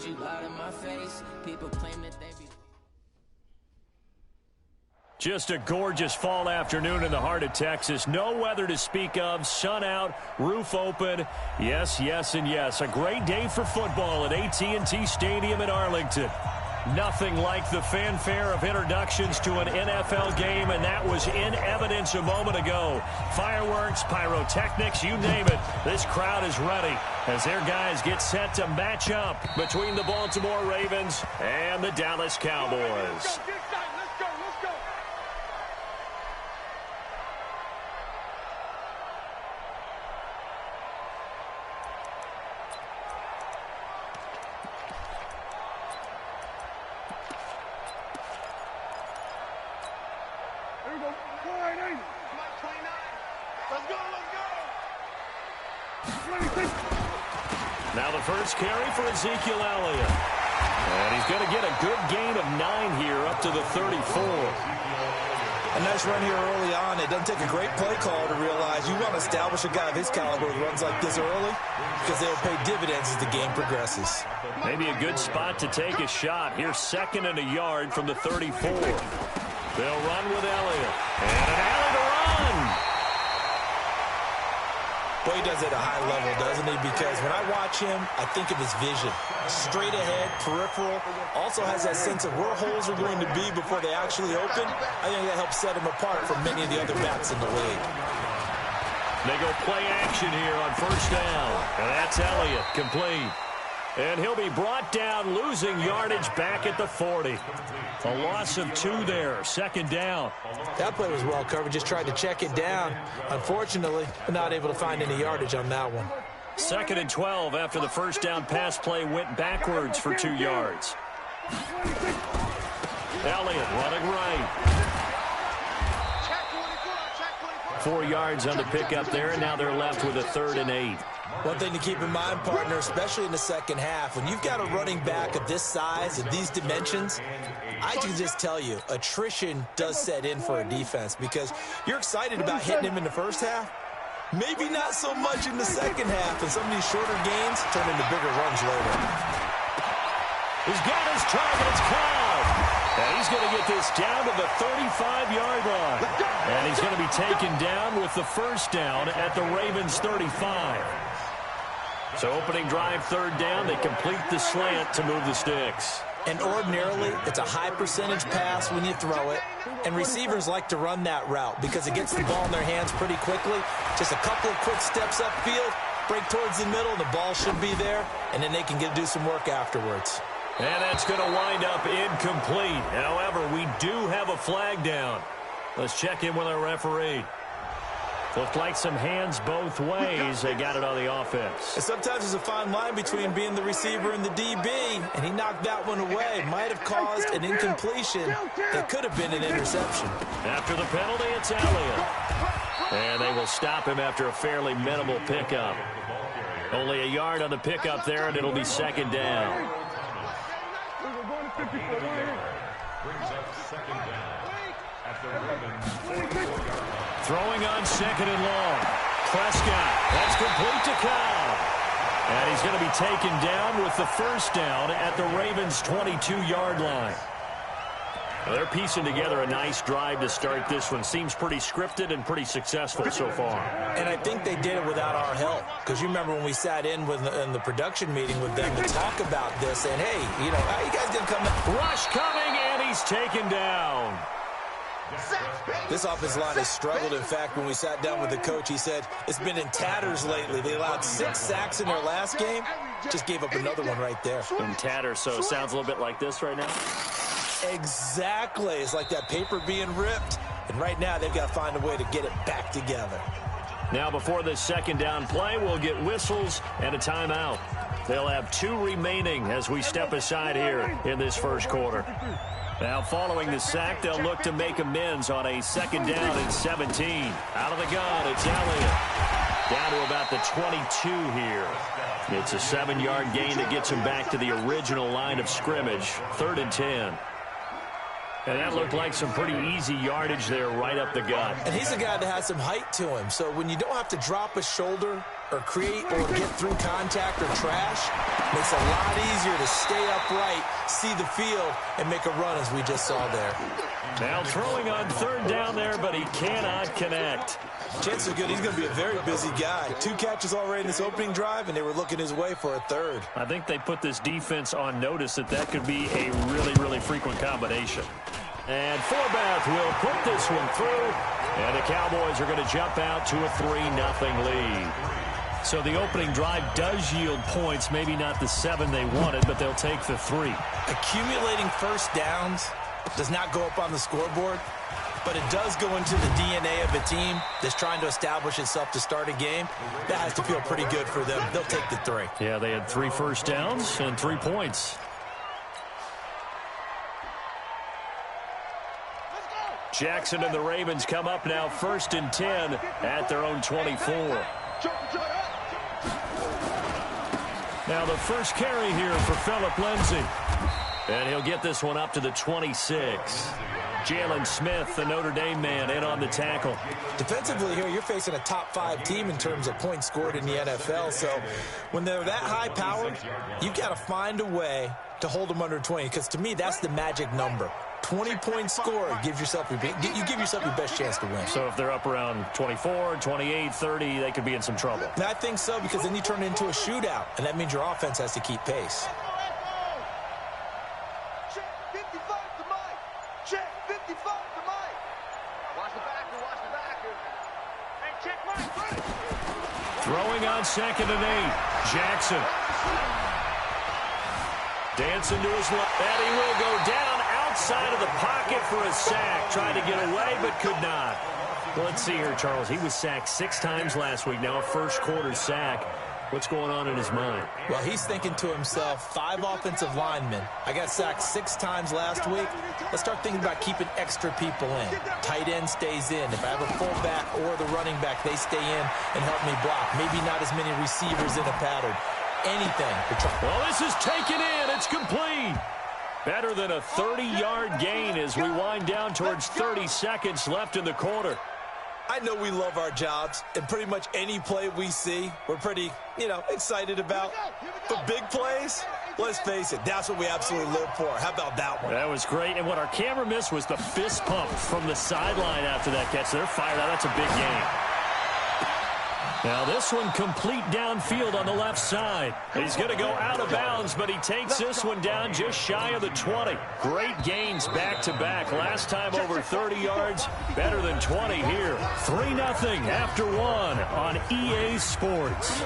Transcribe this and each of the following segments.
you out of my face. People claim that they be... Just a gorgeous fall afternoon in the heart of Texas. No weather to speak of. Sun out, roof open. Yes, yes, and yes. A great day for football at AT&T Stadium in Arlington. Nothing like the fanfare of introductions to an NFL game, and that was in evidence a moment ago. Fireworks, pyrotechnics, you name it. This crowd is ready as their guys get set to match up between the Baltimore Ravens and the Dallas Cowboys. Now the first carry for Ezekiel Elliott. And he's going to get a good gain of 9 here up to the 34. A nice run here early on. It doesn't take a great play call to realize you want to establish a guy of his caliber who runs like this early because they'll pay dividends as the game progresses. Maybe a good spot to take a shot. Here's 2nd and a yard from the 34. They'll run with Elliott. And an alley to run. Boy, he does it at a high level, doesn't he? Because when I watch him, I think of his vision. Straight ahead, peripheral. Also has that sense of where holes are going to be before they actually open. I think that helps set him apart from many of the other backs in the league. They go play action here on first down. And that's Elliott, complete. And he'll be brought down, losing yardage back at the 40. A loss of 2 there, 2nd down. That play was well covered, just tried to check it down. Unfortunately, not able to find any yardage on that one. 2nd and 12 after the first down pass play went backwards for 2 yards. Elliott running right. 4 yards on the pickup there, and now they're left with a 3rd and 8. One thing to keep in mind, partner, especially in the second half, when you've got a running back of this size and these dimensions, I can just tell you, attrition does set in for a defense because you're excited about hitting him in the first half. Maybe not so much in the second half, and some of these shorter gains turn into bigger runs later. He's got his target. It's Cobb. And he's going to get this down to the 35-yard line. And he's going to be taken down with the first down at the Ravens' 35. So opening drive, 3rd down. They complete the slant to move the sticks. And ordinarily, it's a high percentage pass when you throw it. And receivers like to run that route because it gets the ball in their hands pretty quickly. Just a couple of quick steps upfield, break towards the middle, and the ball should be there. And then they can do some work afterwards. And that's going to wind up incomplete. However, we do have a flag down. Let's check in with our referee. Looked like some hands both ways. They got it on the offense. And sometimes there's a fine line between being the receiver and the DB, and he knocked that one away. Might have caused an incompletion that could have been an interception. After the penalty, it's Elliott. And they will stop him after a fairly minimal pickup. Only a yard on the pickup there, and it'll be 2nd down. Throwing on 2nd and long. Prescott. That's complete to Cobb. And he's going to be taken down with the first down at the Ravens' 22-yard line. Well, they're piecing together a nice drive to start this one. Seems pretty scripted and pretty successful so far. And I think they did it without our help. Because you remember when we sat in the production meeting with them to talk about this, and hey, you know, how you guys going to come in? Rush coming, and he's taken down. This offensive line has struggled. In fact, when we sat down with the coach, he said it's been in tatters lately. They allowed 6 sacks in their last game. Just gave up another one right there. In tatters, so it sounds a little bit like this right now. Exactly. It's like that paper being ripped. And right now, they've got to find a way to get it back together. Now, before this 2nd down play, we'll get whistles and a timeout. They'll have 2 remaining as we step aside here in this first quarter. Now, following the sack, they'll look to make amends on a 2nd down and 17. Out of the gun, it's Elliott. Down to about the 22 here. It's a 7-yard gain that gets him back to the original line of scrimmage. 3rd and 10. And that looked like some pretty easy yardage there right up the gut. And he's a guy that has some height to him. So when you don't have to drop a shoulder or create or get through contact or trash, makes it a lot easier to stay upright, see the field, and make a run as we just saw there. Now throwing on third down there, but he cannot connect. Chances are good he's going to be a very busy guy. 2 catches already in this opening drive, and they were looking his way for a third. I think they put this defense on notice that could be a really, really frequent combination. And Forbath will put this one through, and the Cowboys are going to jump out to a 3-0 lead. So the opening drive does yield points, maybe not the 7 they wanted, but they'll take the 3. Accumulating first downs does not go up on the scoreboard, but it does go into the DNA of a team that's trying to establish itself to start a game. That has to feel pretty good for them. They'll take the 3. Yeah, they had 3 first downs and 3 points. Jackson and the Ravens come up now 1st and 10 at their own 24. Now the first carry here for Phillip Lindsay. And he'll get this one up to the 26. Jalen Smith, the Notre Dame man, in on the tackle. Defensively here, you're facing a top 5 team in terms of points scored in the NFL. So when they're that high-powered, you've got to find a way to hold them under 20. Because to me, that's the magic number. 20 points scored gives yourself you give yourself your best chance to win. So if they're up around 24, 28, 30, they could be in some trouble. And I think so, because then you turn it into a shootout, and that means your offense has to keep pace. Throwing on 2nd and 8. Jackson. Dancing to his left. And he will go down outside of the pocket for a sack. Tried to get away, but could not. Well, let's see here, Charles. He was sacked 6 times last week. Now a first-quarter sack. What's going on in his mind? Well, he's thinking to himself, 5 offensive linemen. I got sacked 6 times last week. Let's start thinking about keeping extra people in. Tight end stays in. If I have a fullback or the running back, they stay in and help me block. Maybe not as many receivers in a pattern. Anything. Well, this is taken in. It's complete. Better than a 30-yard gain as we wind down towards 30 seconds left in the quarter. I know we love our jobs, and pretty much any play we see, we're pretty, excited about. But big plays, let's face it, that's what we absolutely live for. How about that one? That was great, and what our camera missed was the fist pump from the sideline after that catch. They're fired out. That's a big game. Now this one complete downfield on the left side. He's going to go out of bounds, but he takes this one down just shy of the 20. Great gains back-to-back. Last time over 30 yards, better than 20 here. 3-0 after 1 on EA Sports.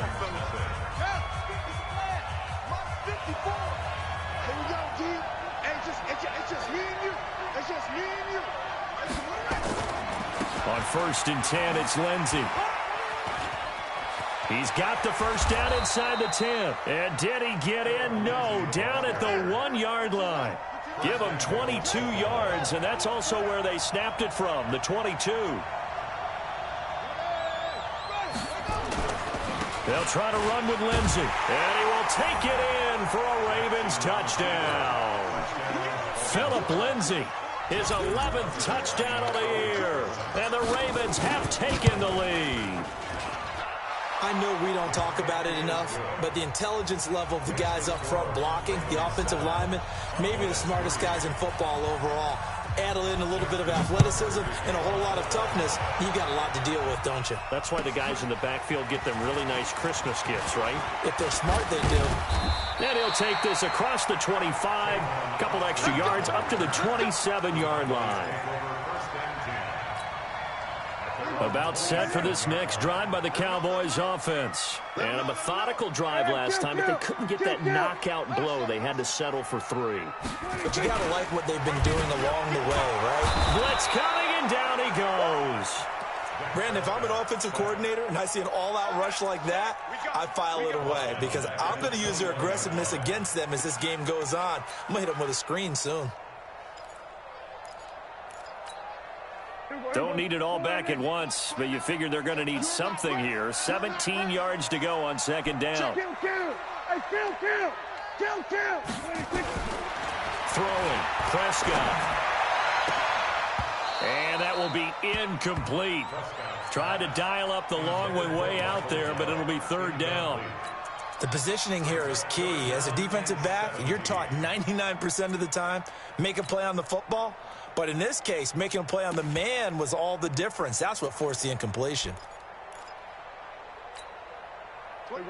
On 1st and 10, it's Lindsay. He's got the first down inside the 10. And did he get in? No, down at the 1-yard line. Give him 22 yards, and that's also where they snapped it from, the 22. They'll try to run with Lindsay. And he will take it in for a Ravens touchdown. Phillip Lindsay, his 11th touchdown of the year. And the Ravens have taken the lead. I know we don't talk about it enough, but the intelligence level of the guys up front blocking, the offensive linemen, maybe the smartest guys in football overall. Add in a little bit of athleticism and a whole lot of toughness, you've got a lot to deal with, don't you? That's why the guys in the backfield get them really nice Christmas gifts, right? If they're smart, they do. And he'll take this across the 25, a couple extra yards, up to the 27-yard line. About set for this next drive by the Cowboys offense. And a methodical drive last time, but they couldn't get that knockout blow. They had to settle for 3. But you got to like what they've been doing along the way, right? Blitz coming, and down he goes. Brandon, if I'm an offensive coordinator and I see an all-out rush like that, I file it away because I'm going to use their aggressiveness against them as this game goes on. I'm going to hit them with a screen soon. Don't need it all back at once, but you figure they're going to need something here. 17 yards to go on 2nd down. Throwing, Prescott. will be incomplete. Tried to dial up the long way out there, but it'll be third down. The positioning here is key. As a defensive back, you're taught 99% of the time, make a play on the football. But in this case, making a play on the man was all the difference. That's what forced the incompletion.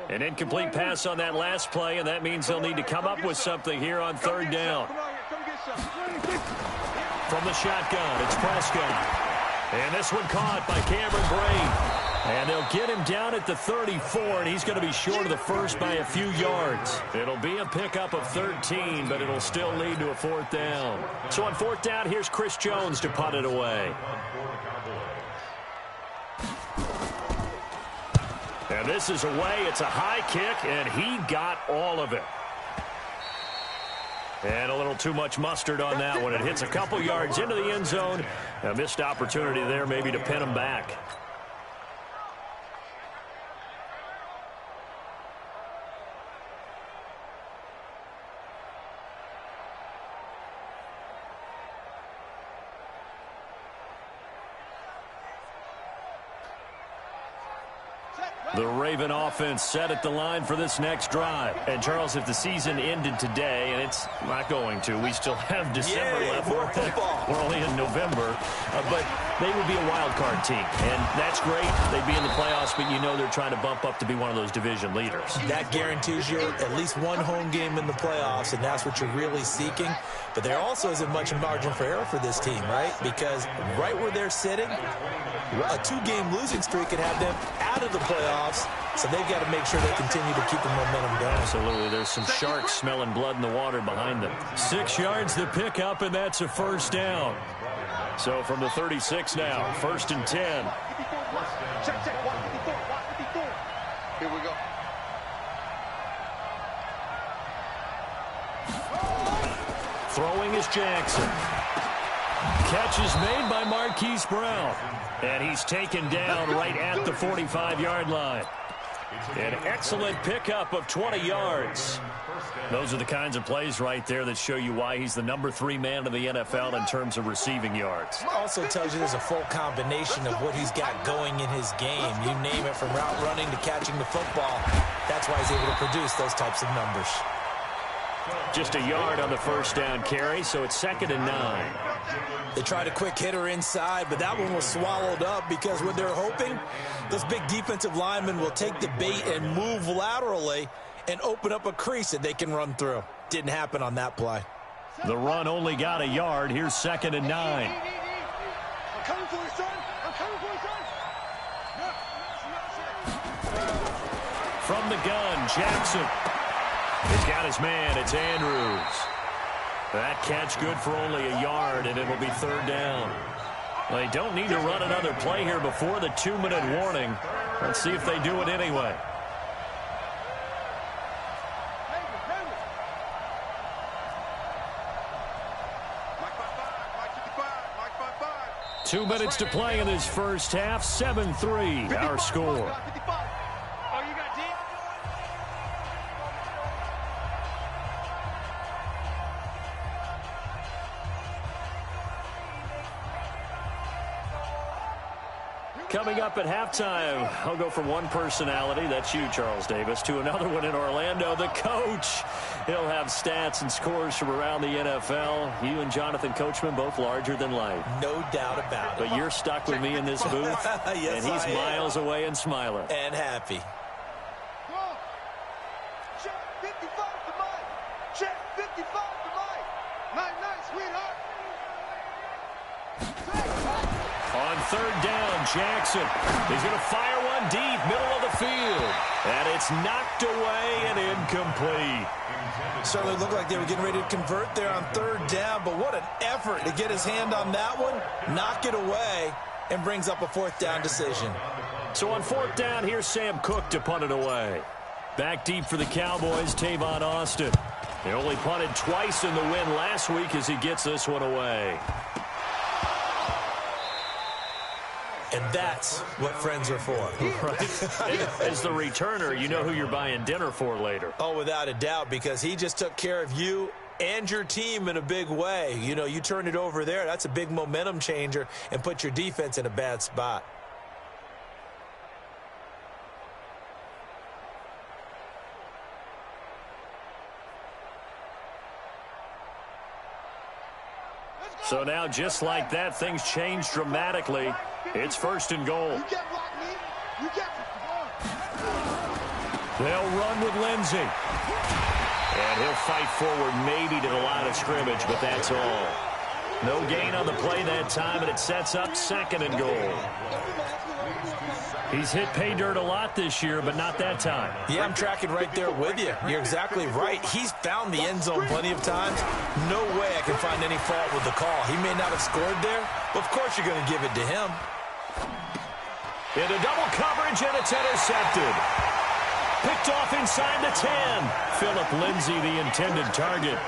An incomplete pass on that last play, and that means they'll need to come up with something here on third down. From the shotgun, it's Prescott. And this one caught by Cameron Brate. And they'll get him down at the 34, and he's going to be short of the first by a few yards. It'll be a pickup of 13, but it'll still lead to a fourth down. So on fourth down, here's Chris Jones to punt it away. And this is away. It's a high kick, and he got all of it. And a little too much mustard on that one. It hits a couple yards into the end zone. A missed opportunity there maybe to pin him back. The Raven offense set at the line for this next drive. And, Charles, if the season ended today, and it's not going to, we still have December left. More football. We're only in November. But they would be a wild card team. And that's great. They'd be in the playoffs, but you know they're trying to bump up to be one of those division leaders. That guarantees you at least one home game in the playoffs, and that's what you're really seeking. But there also isn't much margin for error for this team, right? Because right where they're sitting, a two-game losing streak could have them out of the playoffs, so they've got to make sure they continue to keep the momentum going. Absolutely. There's some sharks smelling blood in the water behind them. 6 yards to pick up, and that's a first down. So from the 36 now, first and 10. Here we go. Throwing is Jackson. Catch is made by Marquise Brown. And he's taken down right at the 45-yard line. An excellent pickup of 20 yards. Those are the kinds of plays right there that show you why he's the number 3 man in the NFL in terms of receiving yards. Also tells you there's a full combination of what he's got going in his game. You name it, from route running to catching the football. That's why he's able to produce those types of numbers. Just a yard on the first down carry, so it's 2nd and 9. They tried a quick hitter inside, but that one was swallowed up because what they're hoping, those big defensive linemen will take the bait and move laterally and open up a crease that they can run through. Didn't happen on that play. The run only got a yard. Here's 2nd and 9. I'm coming for you, son. I'm coming for you, son. From the gun, Jackson. He's got his man. It's Andrews. That catch good for only a yard, and it'll be 3rd down. They don't need to run another play here before the 2-minute warning. Let's see if they do it anyway. Mike 2 minutes to play in this first half. 7-3, our score. Coming up at halftime, I'll go from one personality, that's you, Charles Davis, to another one in Orlando, the coach. He'll have stats and scores from around the NFL. You and Jonathan Coachman, both larger than life. No doubt about it. But you're stuck with me in this booth, yes, and he's miles away and smiling. And happy. Check 55 to Mike. Check 55 to Mike. Night, sweetheart. On 3rd down, Jackson. He's going to fire one deep, middle of the field. And it's knocked away and incomplete. Certainly looked like they were getting ready to convert there on 3rd down, but what an effort to get his hand on that one, knock it away, and brings up a 4th down decision. So on 4th down, here's Sam Cook to punt it away. Back deep for the Cowboys, Tavon Austin. He only punted twice in the win last week as he gets this one away. And that's what friends are for. Right. As the returner, you know who you're buying dinner for later. Oh, without a doubt, because he just took care of you and your team in a big way. You know, you turn it over there, that's a big momentum changer and put your defense in a bad spot. So now, just like that, things change dramatically. It's 1st and goal. They'll run with Lindsey. And he'll fight forward maybe to the line of scrimmage, but that's all. No gain on the play that time, and it sets up 2nd and goal. He's hit pay dirt a lot this year, but not that time. Yeah, I'm tracking right there with you. You're exactly right. He's found the end zone plenty of times. No way I can find any fault with the call. He may not have scored there, but of course you're going to give it to him. Into double coverage, and it's intercepted. Picked off inside the 10. Philip Lindsay, the intended target.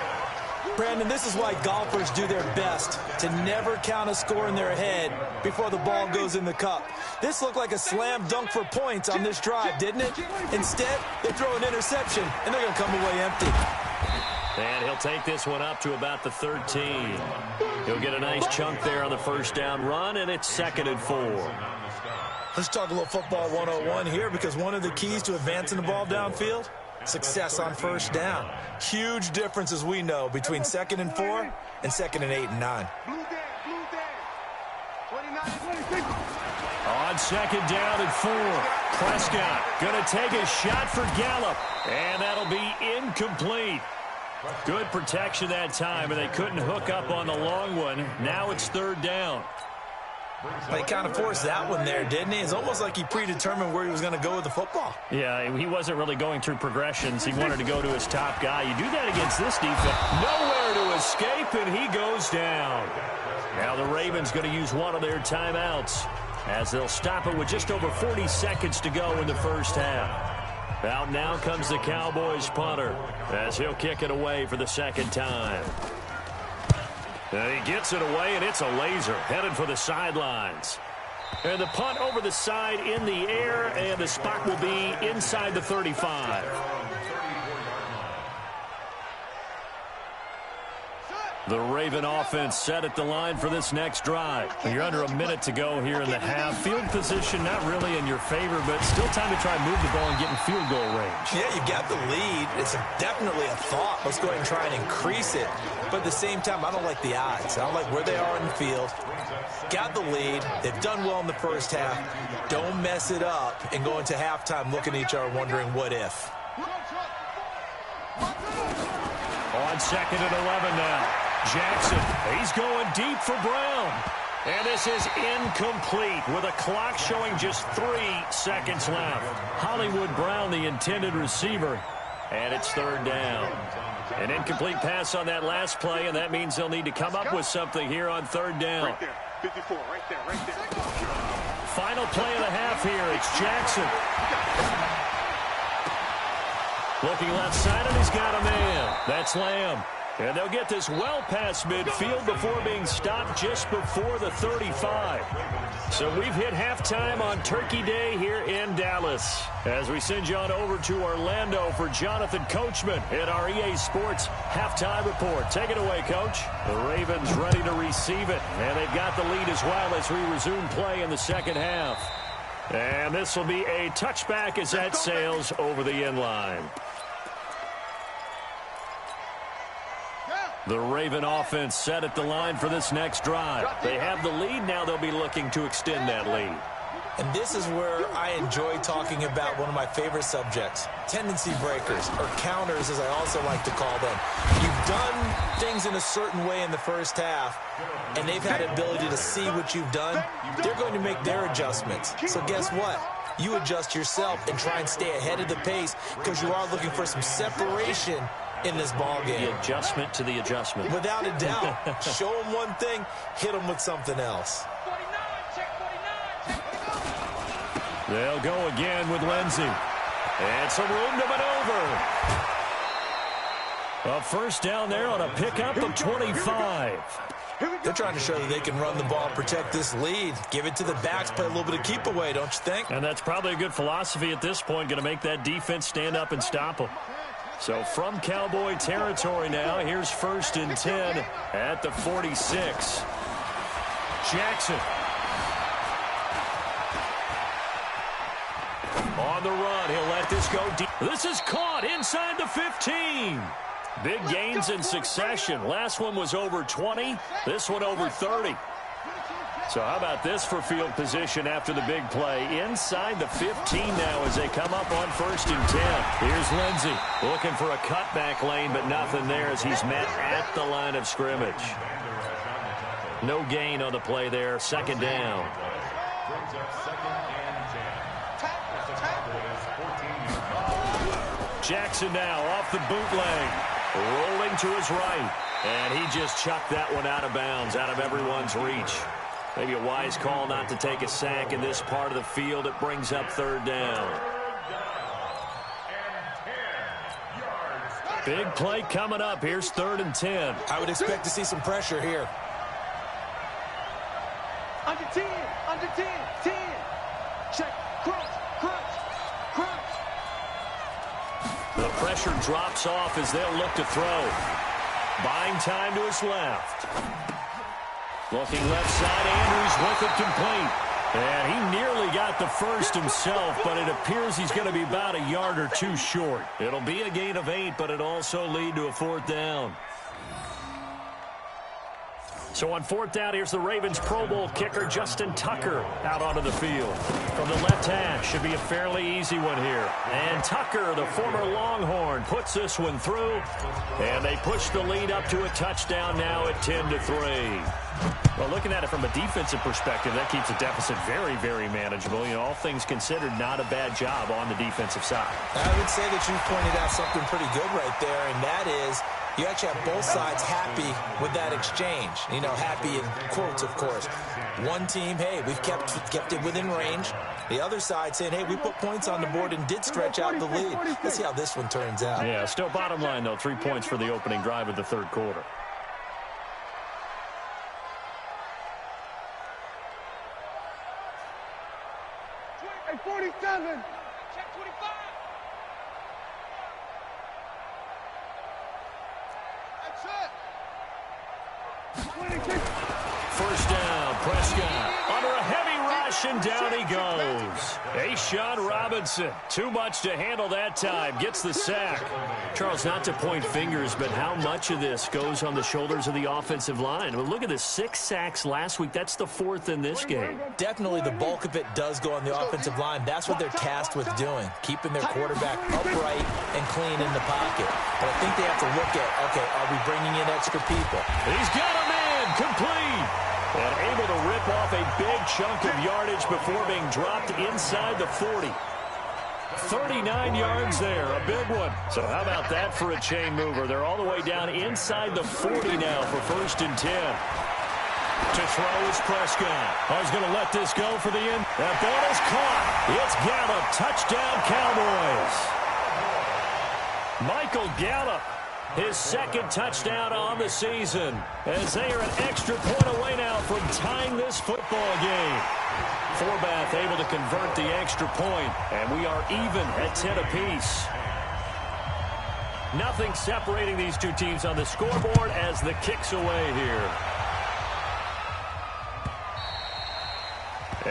Brandon, this is why golfers do their best, to never count a score in their head before the ball goes in the cup. This looked like a slam dunk for points on this drive, didn't it? Instead, they throw an interception, and they're going to come away empty. And he'll take this one up to about the 13. He'll get a nice chunk there on the 1st down run, and it's 2nd and 4. Let's talk a little football 101 here, because one of the keys to advancing the ball downfield, success on 1st down. Huge difference, as we know, between 2nd and 4 and 2nd and 8 and 9. On 2nd down and 4, Prescott going to take a shot for Gallup, and that'll be incomplete. Good protection that time, and they couldn't hook up on the long one. Now it's 3rd down. He kind of forced that one there, didn't he? It's almost like he predetermined where he was going to go with the football. Yeah, he wasn't really going through progressions. He wanted to go to his top guy. You do that against this defense. Nowhere to escape, and he goes down. Now the Ravens going to use one of their timeouts as they'll stop it with just over 40 seconds to go in the 1st half. Out now comes the Cowboys punter as he'll kick it away for the 2nd time. And he gets it away, and it's a laser headed for the sidelines. And the punt over the side in the air, and the spot will be inside the 35. The Raven offense set at the line for this next drive. You're under a minute to go here in the half. Field position not really in your favor, but still time to try and move the ball and get in field goal range. Yeah, you got the lead. It's definitely a thought. Let's go ahead and try and increase it. But at the same time, I don't like the odds. I don't like where they are in the field. Got the lead. They've done well in the 1st half. Don't mess it up and go into halftime looking at each other wondering what if. On 2nd and 11 now. Jackson, he's going deep for Brown. And this is incomplete with a clock showing just 3 seconds left. Hollywood Brown, the intended receiver, and it's 3rd down. An incomplete pass on that last play, and that means they'll need to come up with something here on 3rd down. Right there, 54, right there. Final play of the half here. It's Jackson. Looking left side, and he's got a man. That's Lamb. And they'll get this well past midfield before being stopped just before the 35. So we've hit halftime on Turkey Day here in Dallas. As we send you on over to Orlando for Jonathan Coachman in our EA Sports Halftime Report. Take it away, Coach. The Ravens ready to receive it. And they've got the lead as well as we resume play in the 2nd half. And this will be a touchback as that sails over the end line. The Raven offense set at the line for this next drive. They have the lead. Now they'll be looking to extend that lead. And this is where I enjoy talking about one of my favorite subjects, tendency breakers, or counters as I also like to call them. You've done things in a certain way in the 1st half, and they've had the ability to see what you've done. They're going to make their adjustments. So guess what? You adjust yourself and try and stay ahead of the pace because you are looking for some separation in this ball game. The adjustment to the adjustment. Without a doubt. Show them one thing, hit them with something else. They'll go again with Lindsey. And some room to maneuver. A 1st down there on a pickup of 25. They're trying to show that they can run the ball and protect this lead. Give it to the backs, play a little bit of keep away, don't you think? And that's probably a good philosophy at this point, going to make that defense stand up and stop them. So from Cowboy territory now, here's 1st and 10 at the 46. Jackson. On the run, he'll let this go deep. This is caught inside the 15. Big gains in succession. Last one was over 20. This one over 30. So how about this for field position after the big play? Inside the 15 now as they come up on 1st and 10. Here's Lindsey looking for a cutback lane, but nothing there as he's met at the line of scrimmage. No gain on the play there. 2nd down. Jackson now off the bootleg. Rolling to his right. And he just chucked that one out of bounds, out of everyone's reach. Maybe a wise call not to take a sack in this part of the field. It brings up 3rd down. Big play coming up. Here's 3rd and 10. I would expect to see some pressure here. Under 10, under 10, 10. Check, crunch, crunch, crunch. The pressure drops off as they'll look to throw. Buying time to his left. Looking left side, Andrews with it complete. And he nearly got the first himself, but it appears he's going to be about a yard or two short. It'll be a gain of 8, but it also lead to a 4th down. So on 4th down, here's the Ravens Pro Bowl kicker Justin Tucker out onto the field. From the left hash, should be a fairly easy one here. And Tucker, the former Longhorn, puts this one through. And they push the lead up to a touchdown now at 10-3. Well, looking at it from a defensive perspective, that keeps the deficit very, very manageable. You know, all things considered, not a bad job on the defensive side. I would say that you pointed out something pretty good right there, and that is you actually have both sides happy with that exchange. You know, happy in quotes, of course. One team, hey, we've kept it within range. The other side saying, hey, we put points on the board and did stretch out the lead. Let's see how this one turns out. Yeah, still bottom line, though, 3 points for the opening drive of the 3rd quarter. Hey, 47. Check 25. That's it. 1st down, Prescott under a heavy rush, and down he goes. A'Shawn Robinson, too much to handle that time, gets the sack. Charles, not to point fingers, but how much of this goes on the shoulders of the offensive line? Well, look at the 6 sacks last week. That's the 4th in this game. Definitely the bulk of it does go on the offensive line. That's what they're tasked with doing, keeping their quarterback upright and clean in the pocket. But I think they have to look at, okay, are we bringing in extra people? He's got a man, complete. And able to rip off a big chunk of yardage before being dropped inside the 40. 39 yards there, a big one. So how about that for a chain mover? They're all the way down inside the 40 now for 1st and 10. To throw is Prescott. Oh, he's going to let this go for the end. That ball is caught. It's Gallup. Touchdown, Cowboys. Michael Gallup. His 2nd touchdown on the season, as they are an extra point away now from tying this football game. Forbath able to convert the extra point, and we are even at 10 apiece. Nothing separating these two teams on the scoreboard as the kick's away here.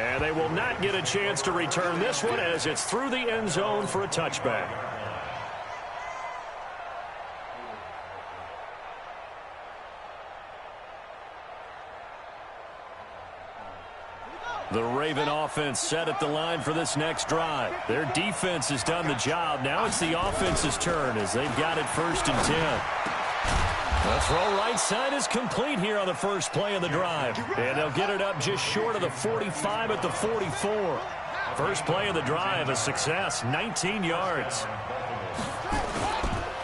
And they will not get a chance to return this one as it's through the end zone for a touchback. The Raven offense set at the line for this next drive. Their defense has done the job. Now it's the offense's turn as they've got it 1st and 10. The throw right side is complete here on the first play of the drive. And they'll get it up just short of the 45 at the 44. First play of the drive, a success, 19 yards.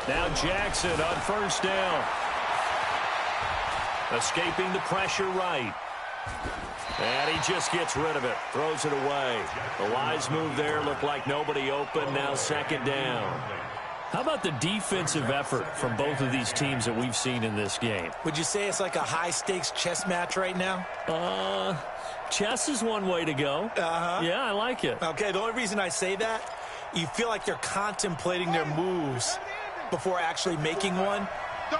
Now Jackson on 1st down. Escaping the pressure right. And he just gets rid of it, throws it away. The wise move there, looked like nobody open, now 2nd down. How about the defensive effort from both of these teams that we've seen in this game? Would you say it's like a high-stakes chess match right now? Chess is one way to go. Yeah, I like it. Okay, the only reason I say that, you feel like they're contemplating their moves before actually making one,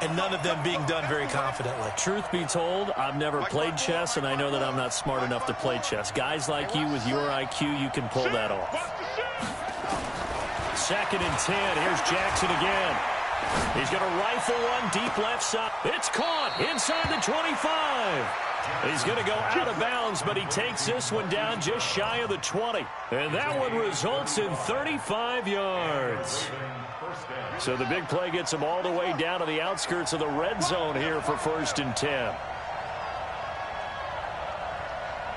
and none of them being done very confidently. Truth be told, I've never played chess, and I know that I'm not smart enough to play chess. Guys like you with your IQ, you can pull that off. 2nd and 10. Here's Jackson again. He's going to rifle one deep left side. It's caught inside the 25. He's going to go out of bounds, but he takes this one down just shy of the 20. And that one results in 35 yards. So the big play gets him all the way down to the outskirts of the red zone here for 1st and 10.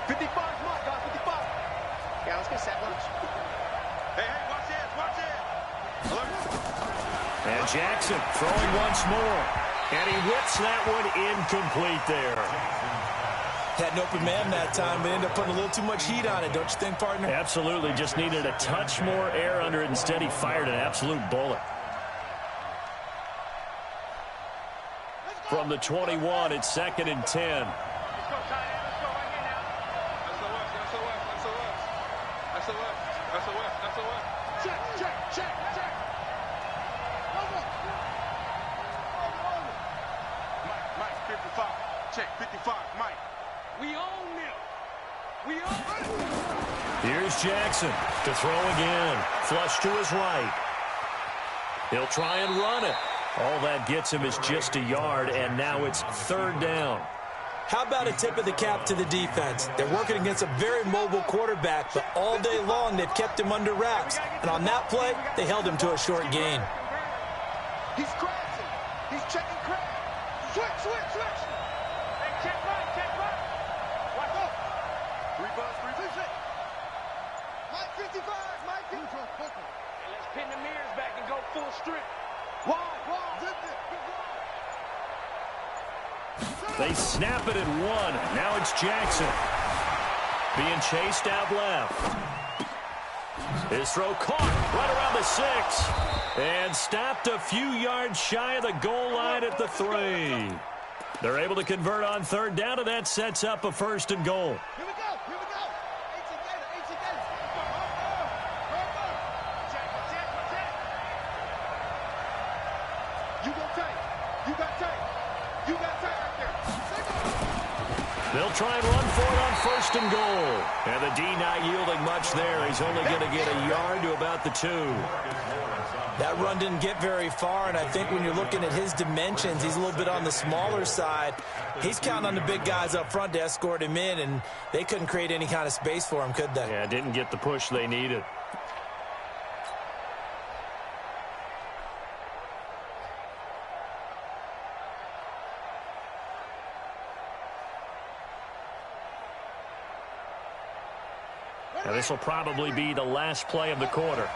55 mark, guys, 55. Yeah, let's get set lunch. Hey, watch this, watch it. And Jackson throwing once more. And he whips that one incomplete there. Had an open man that time, but ended up putting a little too much heat on it, don't you think, partner? Absolutely. Just needed a touch more air under it. Instead, he fired an absolute bullet. From the 21, it's 2nd and 10. Let's go, Cheyenne. Let's go right here now. That's the West. Check. Mike, 55. Check, 55, Mike. We own them. Here's Jackson to throw again. Flush to his right. He'll try and run it. All that gets him is just a yard, and now it's 3rd down. How about a tip of the cap to the defense? They're working against a very mobile quarterback, but all day long they've kept him under wraps. And on that play, they held him to a short gain. He's crashing. He's checking crash. Switch. Hey, check right. Watch out. 3 buzz. Mike 55, Mike 55. Hey, let's pin the mirrors back and go full strip. Wide. They snap it at 1. Now it's Jackson. Being chased out left. His throw caught right around the 6. And stopped a few yards shy of the goal line at the 3. They're able to convert on 3rd down, and that sets up a 1st and goal. Here we go. Eight together. You got tight right there. They'll try and run for it on 1st and goal. And the D not yielding much there. He's only going to get a yard to about the 2. That run didn't get very far, and I think when you're looking at his dimensions, he's a little bit on the smaller side. He's counting on the big guys up front to escort him in, and they couldn't create any kind of space for him, could they? Yeah, didn't get the push they needed. Now this will probably be the last play of the quarter.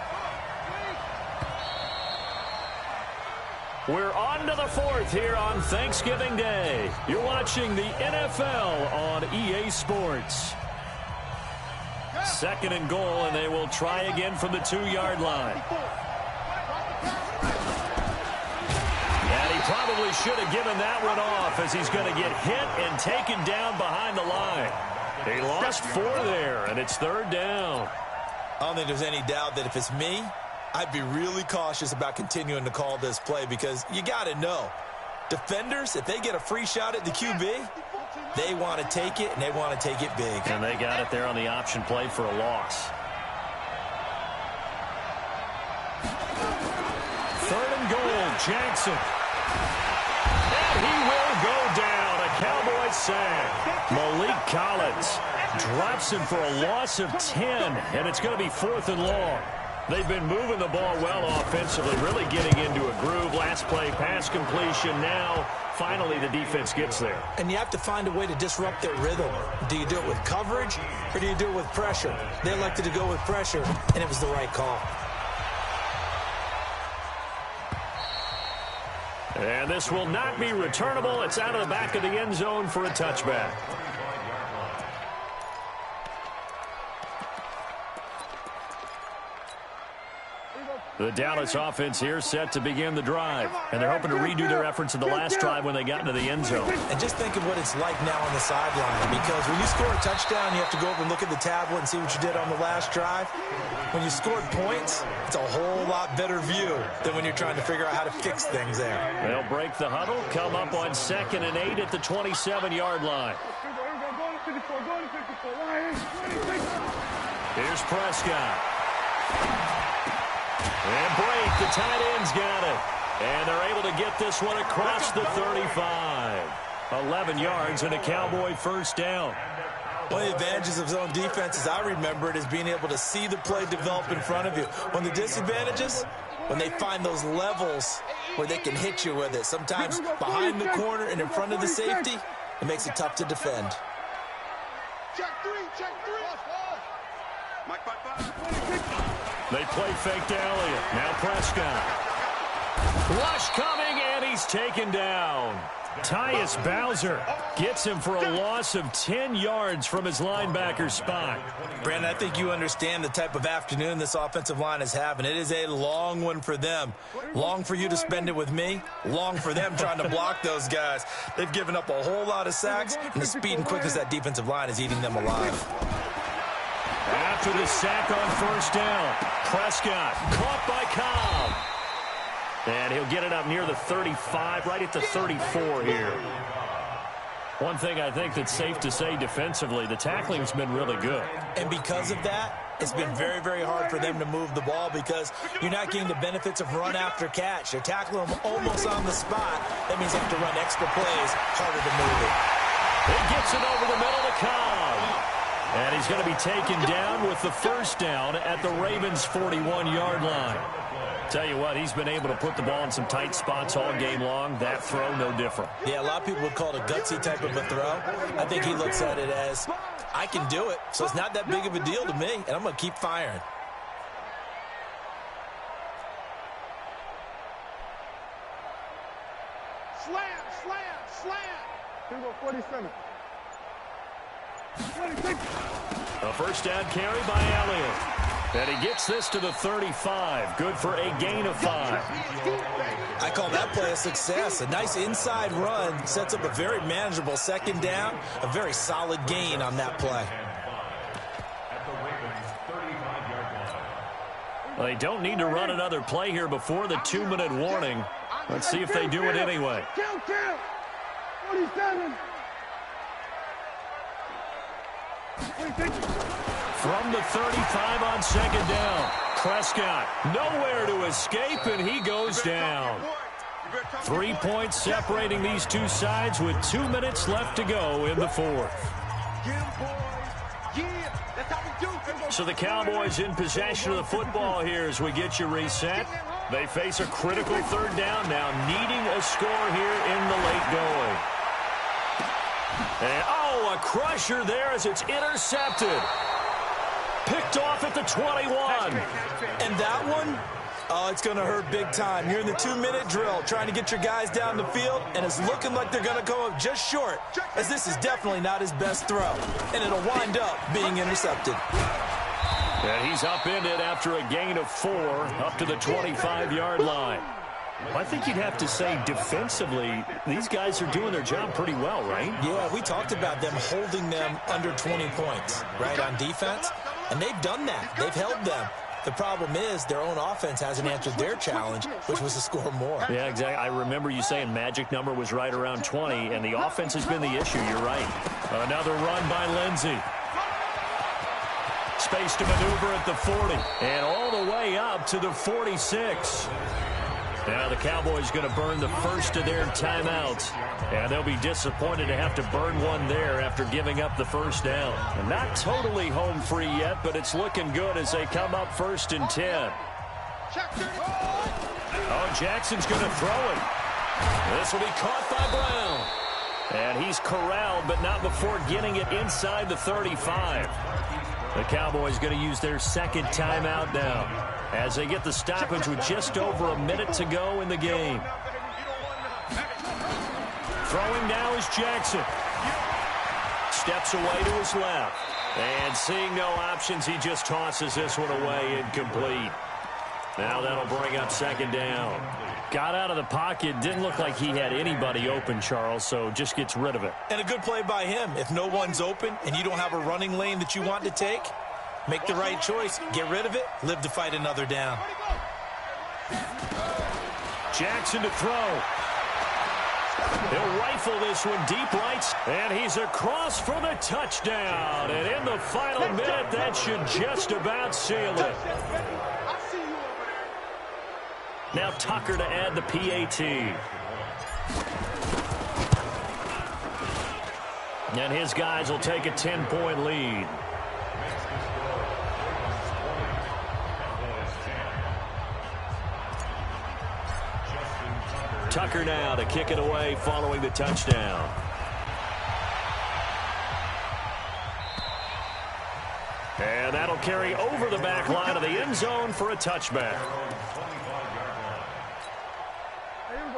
We're on to the 4th here on Thanksgiving Day. You're watching the NFL on EA Sports. 2nd and goal, and they will try again from the 2-yard line. And he probably should have given that one off, as he's going to get hit and taken down behind the line. He lost 4 there, and it's 3rd down. I don't think there's any doubt that if it's me, I'd be really cautious about continuing to call this play, because you got to know, defenders, if they get a free shot at the QB, they want to take it, and they want to take it big. And they got it there on the option play for a loss. 3rd and goal, Jackson. And he will go down. A Cowboy sack. Malik Collins drops him for a loss of 10, and it's going to be 4th and long. They've been moving the ball well offensively, really getting into a groove. Last play, pass completion. Now, finally, the defense gets there. And you have to find a way to disrupt their rhythm. Do you do it with coverage, or do you do it with pressure? They elected to go with pressure, and it was the right call. And this will not be returnable. It's out of the back of the end zone for a touchback. Here we go. The Dallas offense here set to begin the drive. And they're hoping to redo their efforts in the last drive when they got into the end zone. And just think of what it's like now on the sideline, because when you score a touchdown, you have to go over and look at the tablet and see what you did on the last drive. When you scored points, it's a whole lot better view than when you're trying to figure out how to fix things there. They'll break the huddle, come up on 2nd and 8 at the 27-yard line. Here's Prescott. And break, the tight end's got it. And they're able to get this one across the 35. 11 yards and a Cowboy first down. One of the advantages of zone defense, as I remember it, is being able to see the play develop in front of you. One of the disadvantages, when they find those levels where they can hit you with it. Sometimes behind the corner and in front of the safety, it makes it tough to defend. Check three. Mike, 5-5. They play fake to Elliott. Now Prescott. Rush coming, and he's taken down. Tyus Bowser gets him for a loss of 10 yards from his linebacker spot. Brandon, I think you understand the type of afternoon this offensive line is having. It is a long one for them. Long for you to spend it with me. Long for them trying to block those guys. They've given up a whole lot of sacks, and the speed and quickness of that defensive line is eating them alive. After the sack on first down, Prescott caught by Cobb. And he'll get it up near the 35, right at the 34 here. One thing I think that's safe to say defensively, the tackling's been really good. And because of that, it's been very, very hard for them to move the ball because you're not getting the benefits of run after catch. You're tackling them almost on the spot. That means you have to run extra plays, harder to move it. He gets it over the middle to Cobb. And he's going to be taken down with the first down at the Ravens' 41-yard line. Tell you what, he's been able to put the ball in some tight spots all game long. That throw, no different. Yeah, a lot of people would call it a gutsy type of a throw. I think he looks at it as, I can do it, so it's not that big of a deal to me, and I'm going to keep firing. Slam. 47. A first down carry by Elliott. And he gets this to the 35. Good for a gain of 5. I call that play a success. A nice inside run sets up a very manageable second down. A very solid gain on that play. Well, they don't need to run another play here before the 2-minute warning. Let's see if they do it anyway. 47. From the 35 on second down. Prescott nowhere to escape, and he goes down. 3 points separating these two sides with 2 minutes left to go in the fourth. So the Cowboys in possession of the football here as we get you reset. They face a critical third down now, needing a score here in the late going. And, a crusher there as it's intercepted. Picked off at the 21. And that one, it's going to hurt big time. You're in the 2-minute drill trying to get your guys down the field, and it's looking like they're going to go up just short, as this is definitely not his best throw. And it'll wind up being intercepted. And he's upended after a gain of 4 up to the 25-yard line. I think you'd have to say defensively, these guys are doing their job pretty well, right? Yeah, we talked about them holding them under 20 points, right, on defense. And they've done that. They've held them. The problem is their own offense hasn't answered their challenge, which was to score more. Yeah, exactly. I remember you saying magic number was right around 20, and the offense has been the issue. You're right. Another run by Lindsey. Space to maneuver at the 40, and all the way up to the 46. Now the Cowboys going to burn the first of their timeouts, and they'll be disappointed to have to burn one there after giving up the first down. And not totally home free yet, but it's looking good as they come up 1st and 10. Oh, Jackson's going to throw it. This will be caught by Brown. And he's corralled, but not before getting it inside the 35. The Cowboys going to use their second timeout now as they get the stoppage with just over a minute to go in the game. Throwing now is Jackson. Steps away to his left. And seeing no options, he just tosses this one away incomplete. Now that'll bring up second down. Got out of the pocket. Didn't look like he had anybody open, Charles, so just gets rid of it. And a good play by him. If no one's open and you don't have a running lane that you want to take, make the right choice. Get rid of it. Live to fight another down. Jackson to throw. He'll rifle this one deep right, and he's across for the touchdown. And in the final minute, that should just about seal it. Now Tucker to add the PAT. And his guys will take a 10-point lead. Tucker now to kick it away following the touchdown. And that'll carry over the back line of the end zone for a touchback.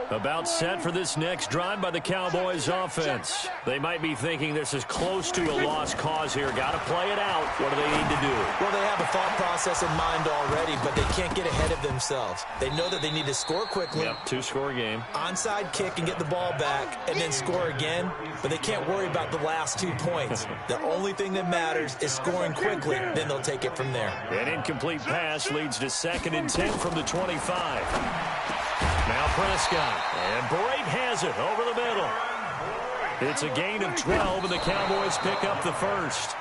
About set for this next drive by the Cowboys offense. They might be thinking this is close to a lost cause here. Got to play it out. What do they need to do? Well, they have a thought process in mind already, but they can't get ahead of themselves. They know that they need to score quickly. Yep, two-score game. Onside kick and get the ball back and then score again, but they can't worry about the last 2 points. The only thing that matters is scoring quickly, then they'll take it from there. An incomplete pass leads to 2nd and 10 from the 25. Now Prescott, and Brate has it over the middle. It's a gain of 12, and the Cowboys pick up the first.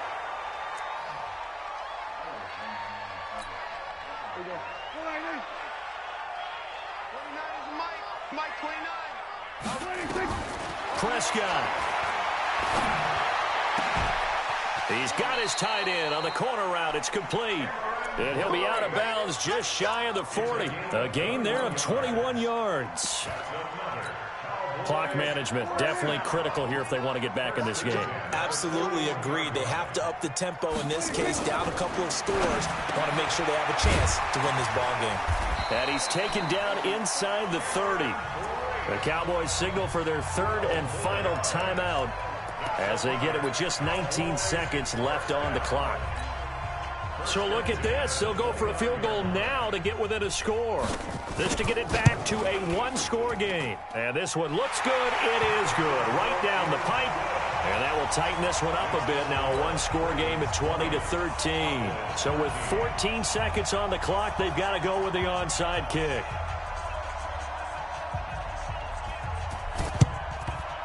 Prescott. He's got his tight end on the corner route. It's complete. And he'll be out of bounds just shy of the 40. A gain there of 21 yards. Clock management definitely critical here if they want to get back in this game. Absolutely agreed. They have to up the tempo in this case, down a couple of scores. Want to make sure they have a chance to win this ball game. And he's taken down inside the 30. The Cowboys signal for their 3rd and final timeout as they get it with just 19 seconds left on the clock. So look at this. They'll go for a field goal now to get within a score. This to get it back to a one-score game. And this one looks good. It is good. Right down the pipe. And that will tighten this one up a bit. Now a one-score game at 20-13. So with 14 seconds on the clock, they've got to go with the onside kick.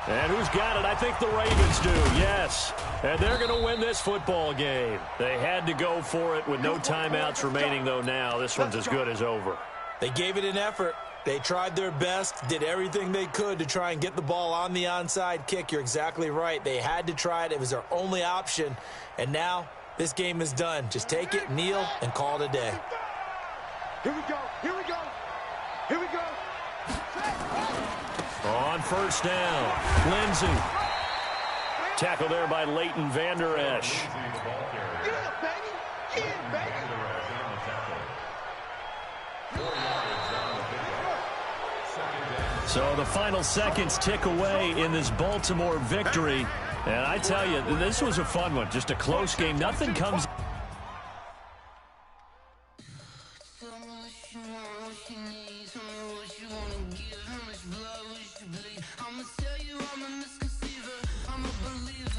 And who's got it? I think the Ravens do, yes. And they're going to win this football game. They had to go for it with no timeouts remaining, though, now. This one's as good as over. They gave it an effort. They tried their best, did everything they could to try and get the ball on the onside kick. You're exactly right. They had to try it. It was their only option. And now this game is done. Just take it, kneel, and call it a day. Here we go. Here we go. Here we go. On first down, Lindsey. Tackle there by Leighton Vander Esch. Yeah, baby. Yeah, baby. So the final seconds tick away in this Baltimore victory. And I tell you, this was a fun one. Just a close game. Nothing comes... I'ma tell you I'm a misconceiver. I'm a believer.